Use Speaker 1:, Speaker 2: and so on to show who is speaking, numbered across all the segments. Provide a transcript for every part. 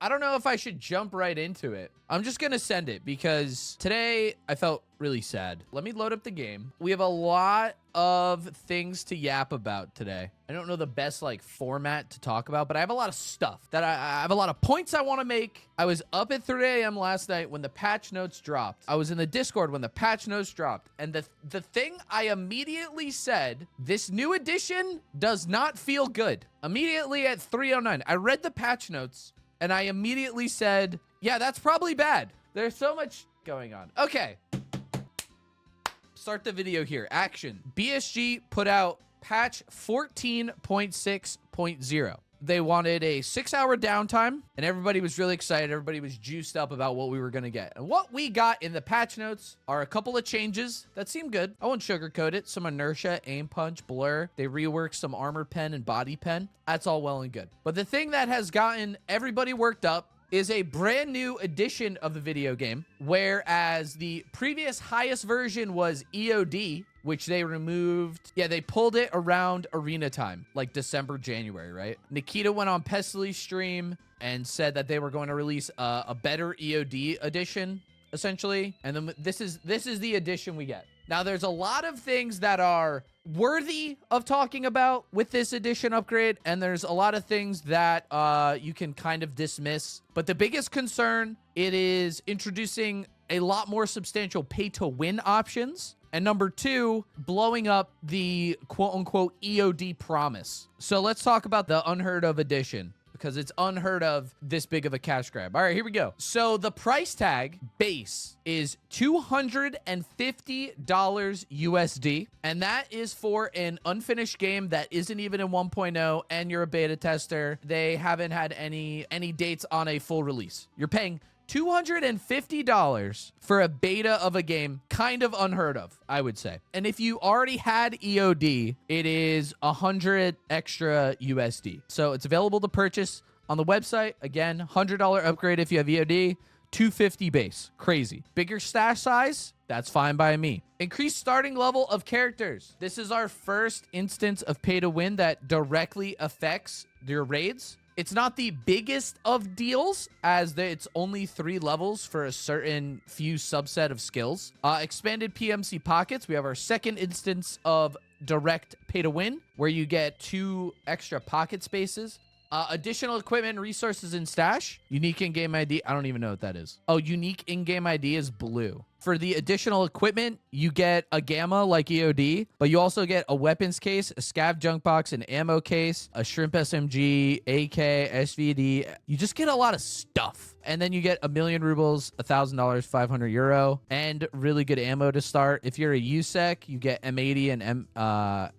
Speaker 1: I don't know if I should jump right into it. I'm just gonna send it because today I felt really sad. Let me load up the game. We have a lot of things to yap about today. I don't know the best like format to talk about, but I have a lot of stuff that I have a lot of points I want to make. I was up at 3 a.m. last night when the patch notes dropped. I was in the Discord when the patch notes dropped. And the thing I immediately said, this new edition does not feel good. Immediately at 3:09, I read the patch notes and I immediately said, yeah, that's probably bad. There's so much going on. Okay. Start the video here. Action. BSG put out patch 14.6.0. They wanted a 6-hour downtime, and everybody was really excited. Everybody was juiced up about what we were going to get. And what we got in the patch notes are a couple of changes that seem good. I won't sugarcoat it. Some inertia, aim punch, blur. They reworked some armor pen and body pen. That's all well and good. But the thing that has gotten everybody worked up is a brand new edition of the video game, whereas the previous highest version was EOD, which they removed. Yeah, they pulled it around arena time, like December, January, right? Nikita went on Pestely's stream and said that they were going to release a better EOD edition, essentially. And then this is the edition we get. Now, there's a lot of things that are worthy of talking about with this edition upgrade, and there's a lot of things that you can kind of dismiss. But the biggest concern, it is introducing a lot more substantial pay-to-win options. And number 2, blowing up the quote-unquote EOD promise. So let's talk about the Unheard of edition, because it's unheard of this big of a cash grab. All right, here we go. So the price tag base is $250 USD, and that is for an unfinished game that isn't even in 1.0, and you're a beta tester. They haven't had any dates on a full release. You're paying $250 for a beta of a game, kind of unheard of, I would say. And if you already had EOD, it is 100 extra USD. So it's available to purchase on the website. Again, $100 upgrade if you have EOD, $250 base. Crazy. Bigger stash size? That's fine by me. Increased starting level of characters. This is our first instance of pay to win that directly affects your raids. It's not the biggest of deals, as it's only 3 levels for a certain few subset of skills. Expanded PMC pockets. We have our second instance of direct pay to win, where you get 2 extra pocket spaces. Additional equipment, resources, and stash. Unique in-game ID. I don't even know what that is. Oh, unique in-game ID is blue. For the additional equipment, you get a gamma like EOD, but you also get a weapons case, a scav junk box, an ammo case, a shrimp SMG, AK, SVD. You just get a lot of stuff. And then you get 1,000,000 rubles, $1,000, 500 euro, and really good ammo to start. If you're a USEC, you get M80 and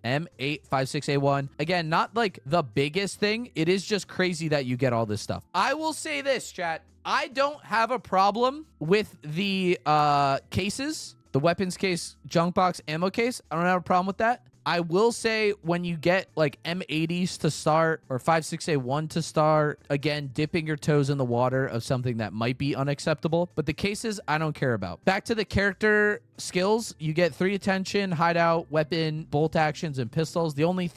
Speaker 1: M856A1. Again, not like the biggest thing. It is just crazy that you get all this stuff. I will say this, chat. I don't have a problem with the cases, the weapons case, junk box, ammo case. I don't have a problem with that. I will say when you get like M80s to start or 56A1 to start, again, dipping your toes in the water of something that might be unacceptable. But the cases, I don't care about. Back to the character skills, you get 3 attention, hideout, weapon, bolt actions, and pistols. The only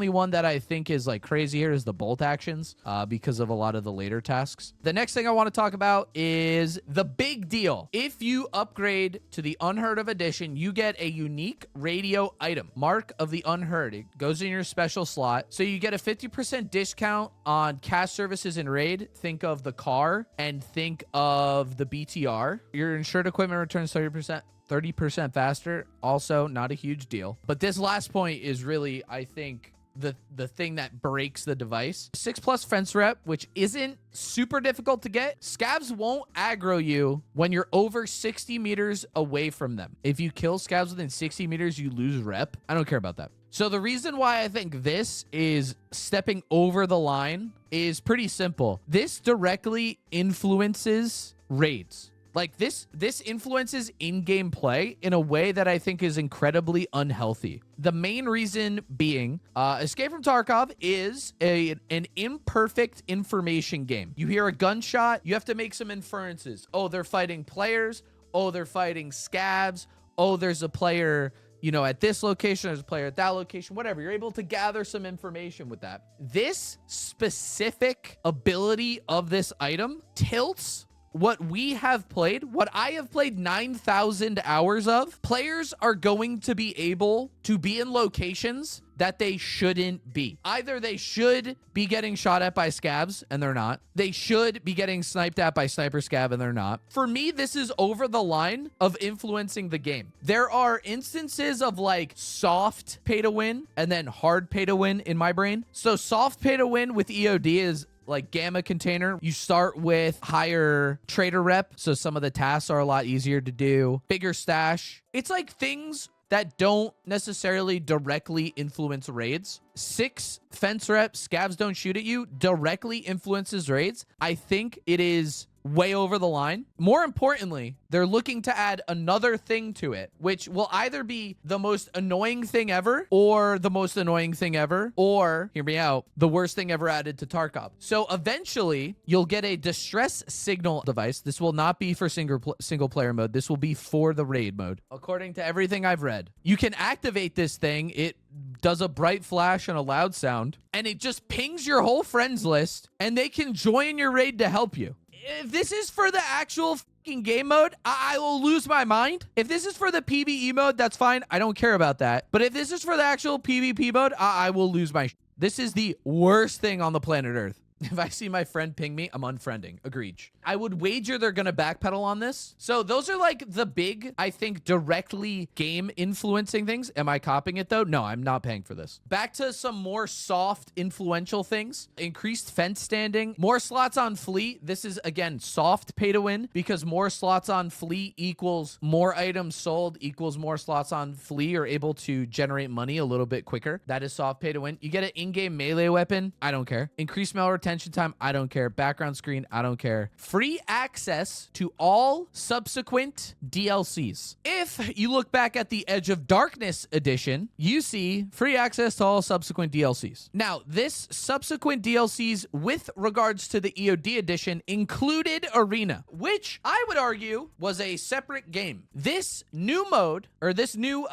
Speaker 1: one that I think is like crazy here is the bolt actions because of a lot of the later tasks. The next thing I want to talk about is the big deal. If you upgrade to the Unheard of edition, you get a unique radio item. Mark of the Unheard. It goes in your special slot. So you get a 50% discount on cash services in raid. Think of the car and think of the BTR. Your insured equipment returns 30% faster. Also, not a huge deal. But this last point is really, I think, the thing that breaks the device. 6+ fence rep, which isn't super difficult to get. Scavs won't aggro you when you're over 60 meters away from them. If you kill scavs within 60 meters, you lose rep. I don't care about that. So the reason why I think this is stepping over the line is pretty simple. This directly influences raids. Like this influences in-game play in a way that I think is incredibly unhealthy. The main reason being, Escape from Tarkov is an imperfect information game. You hear a gunshot, you have to make some inferences. Oh, they're fighting players. Oh, they're fighting scavs. Oh, there's a player you know, at this location, there's a player at that location, whatever. You're able to gather some information with that. This specific ability of this item tilts what we have played, what I have played 9,000 hours of. Players are going to be able to be in locations that they shouldn't be. Either they should be getting shot at by scabs and they're not. They should be getting sniped at by sniper scab and they're not. For me, this is over the line of influencing the game. There are instances of like soft pay to win and then hard pay to win in my brain. So soft pay to win with EOD is like gamma container. You start with higher trader rep, so some of the tasks are a lot easier to do. Bigger stash. It's like things that don't necessarily directly influence raids. 6 fence rep, scavs don't shoot at you, directly influences raids. I think it is way over the line. More importantly, they're looking to add another thing to it, which will either be the most annoying thing ever or the most annoying thing ever, or, hear me out, the worst thing ever added to Tarkov. So eventually, you'll get a distress signal device. This will not be for single player mode. This will be for the raid mode, according to everything I've read. You can activate this thing. It does a bright flash and a loud sound, and it just pings your whole friends list, and they can join your raid to help you. If this is for the actual fucking game mode, I will lose my mind. If this is for the PvE mode, that's fine. I don't care about that. But if this is for the actual PvP mode, I will lose my shit. This is the worst thing on the planet Earth. If I see my friend ping me, I'm unfriending. Agreed. I would wager they're going to backpedal on this. So those are like the big, I think, directly game influencing things. Am I copying it though? No, I'm not paying for this. Back to some more soft influential things. Increased fence standing, more slots on fleet. This is again, soft pay to win because more slots on fleet equals more items sold equals more slots on fleet are able to generate money a little bit quicker. That is soft pay to win. You get an in-game melee weapon. I don't care. Increased mail retention time. I don't care. Background screen. I don't care. Free access to all subsequent DLCs. If you look back at the Edge of Darkness edition, you see free access to all subsequent DLCs. Now, this subsequent DLCs with regards to the EOD edition included Arena, which I would argue was a separate game. This new mode, or this new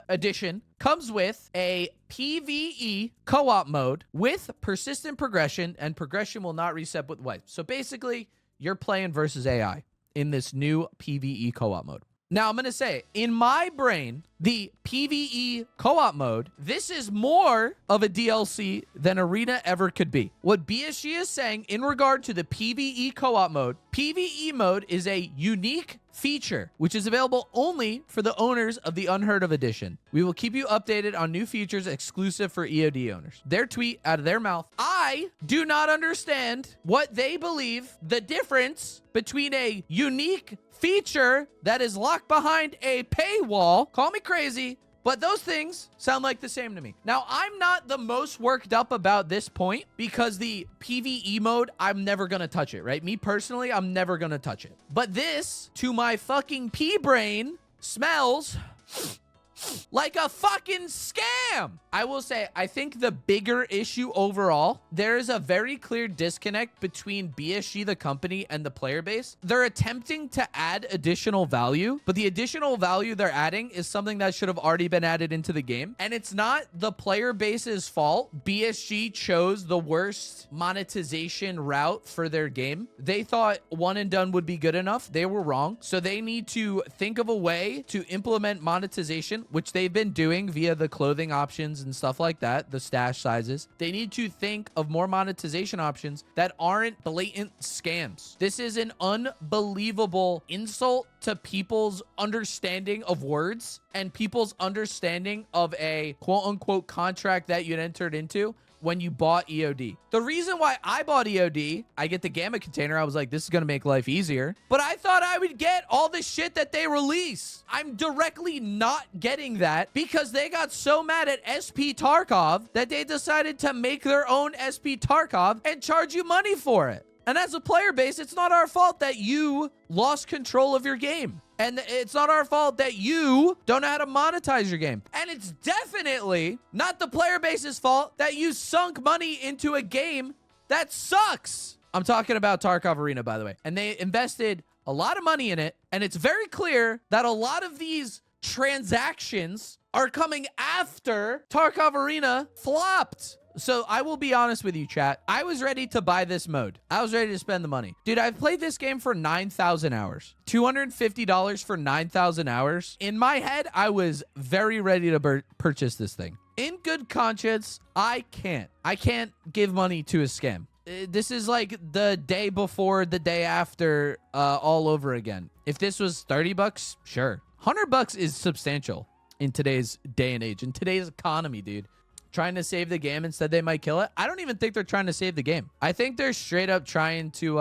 Speaker 1: edition, comes with a PvE co-op mode with persistent progression, and progression will not reset with wipes. So basically, you're playing versus AI in this new PvE co-op mode. Now, I'm going to say, in my brain, the PvE co-op mode, this is more of a DLC than Arena ever could be. What BSG is saying in regard to the PvE co-op mode, PvE mode is a unique feature, which is available only for the owners of the Unheard of edition. We will keep you updated on new features exclusive for EOD owners. Their tweet out of their mouth. I do not understand what they believe the difference between a unique feature that is locked behind a paywall. Call me crazy, but those things sound like the same to me. Now, I'm not the most worked up about this point because the PvE mode, I'm never going to touch it, right? Me personally, I'm never going to touch it. But this, to my fucking pea-brain, smells like a fucking scam. I will say, I think the bigger issue overall, there is a very clear disconnect between BSG, the company, and the player base. They're attempting to add additional value, but the additional value they're adding is something that should have already been added into the game. And it's not the player base's fault. BSG chose the worst monetization route for their game. They thought one and done would be good enough. They were wrong. So they need to think of a way to implement monetization, which they've been doing via the clothing options and stuff like that, the stash sizes. They need to think of more monetization options that aren't blatant scams. This is an unbelievable insult to people's understanding of words and people's understanding of a quote-unquote contract that you'd entered into when you bought EOD. The reason why I bought EOD, I get the gamma container. I was like, this is going to make life easier. But I thought I would get all the shit that they release. I'm directly not getting that because they got so mad at SP Tarkov that they decided to make their own SP Tarkov and charge you money for it. And as a player base, it's not our fault that you lost control of your game. And it's not our fault that you don't know how to monetize your game. And it's definitely not the player base's fault that you sunk money into a game that sucks. I'm talking about Tarkov Arena, by the way. And they invested a lot of money in it. And it's very clear that a lot of these transactions are coming after Tarkov Arena flopped. So I will be honest with you, chat. I was ready to buy this mode. I was ready to spend the money. Dude, I've played this game for 9,000 hours. $250 for 9,000 hours. In my head, I was very ready to purchase this thing. In good conscience, I can't give money to a scam. This is like the day before, the day after, all over again. If this was 30 bucks, sure. 100 bucks is substantial in today's day and age, in today's economy, dude. Trying to save the game instead they might kill it. I don't even think they're trying to save the game. I think they're straight up trying to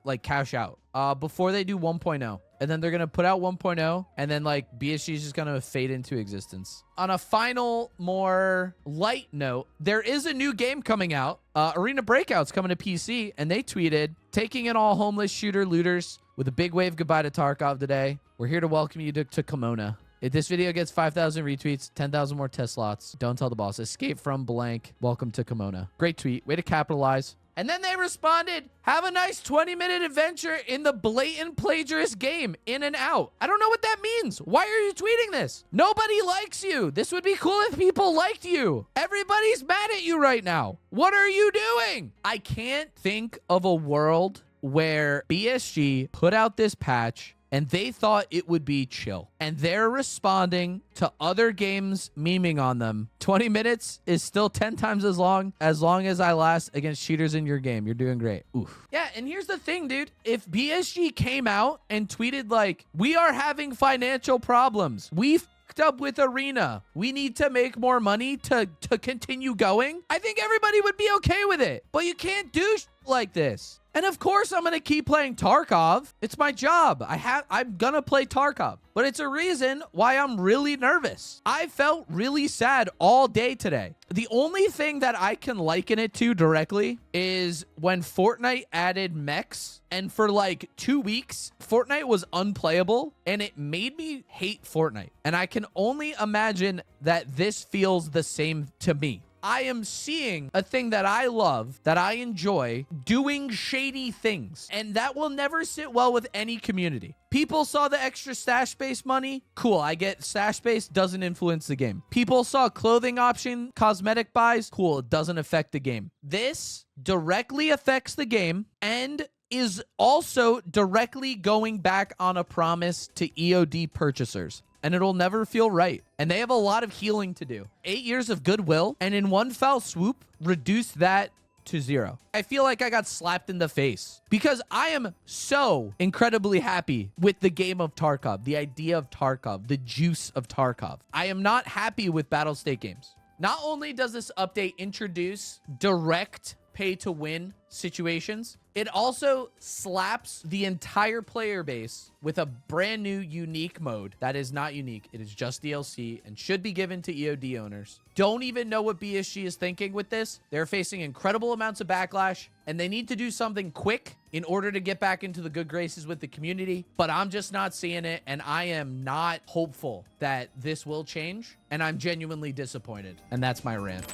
Speaker 1: like cash out before they do 1.0, and then they're gonna put out 1.0, and then like BSG is just gonna fade into existence. On a final, more light note, there is a new game coming out. Arena Breakout's coming to PC, and they tweeted, taking in all homeless shooter looters with a big wave goodbye to Tarkov today. We're here to welcome you to Kimona. If this video gets 5,000 retweets, 10,000 more test slots. Don't tell the boss. Escape from blank. Welcome to Kimona. Great tweet. Way to capitalize. And then they responded, have a nice 20-minute adventure in the blatant plagiarist game, in and out. I don't know what that means. Why are you tweeting this? Nobody likes you. This would be cool if people liked you. Everybody's mad at you right now. What are you doing? I can't think of a world where BSG put out this patch and they thought it would be chill. And they're responding to other games memeing on them. 20 minutes is still 10 times as long as I last against cheaters in your game. You're doing great. Oof. Yeah, and here's the thing, dude. If BSG came out and tweeted like, we are having financial problems. We fucked up with Arena. We need to make more money to continue going. I think everybody would be okay with it. But you can't do like this. And of course, I'm going to keep playing Tarkov. It's my job. I'm going to play Tarkov. But it's a reason why I'm really nervous. I felt really sad all day today. The only thing that I can liken it to directly is when Fortnite added mechs. And for like 2 weeks, Fortnite was unplayable. And it made me hate Fortnite. And I can only imagine that this feels the same to me. I am seeing a thing that I love, that I enjoy, doing shady things. And that will never sit well with any community. People saw the extra stash space money. Cool, I get stash space, doesn't influence the game. People saw clothing option, cosmetic buys. Cool, it doesn't affect the game. This directly affects the game and is also directly going back on a promise to EOD purchasers. And it'll never feel right. And they have a lot of healing to do. 8 years of goodwill, and in one fell swoop, reduce that to 0. I feel like I got slapped in the face because I am so incredibly happy with the game of Tarkov, the idea of Tarkov, the juice of Tarkov. I am not happy with Battlestate games. Not only does this update introduce direct pay-to-win situations, it also slaps the entire player base with a brand new unique mode that is not unique. It is just DLC and should be given to EOD owners. Don't even know what BSG is thinking with this. They're facing incredible amounts of backlash, and they need to do something quick in order to get back into the good graces with the community. But I'm just not seeing it, and I am not hopeful that this will change, and I'm genuinely disappointed. And that's my rant.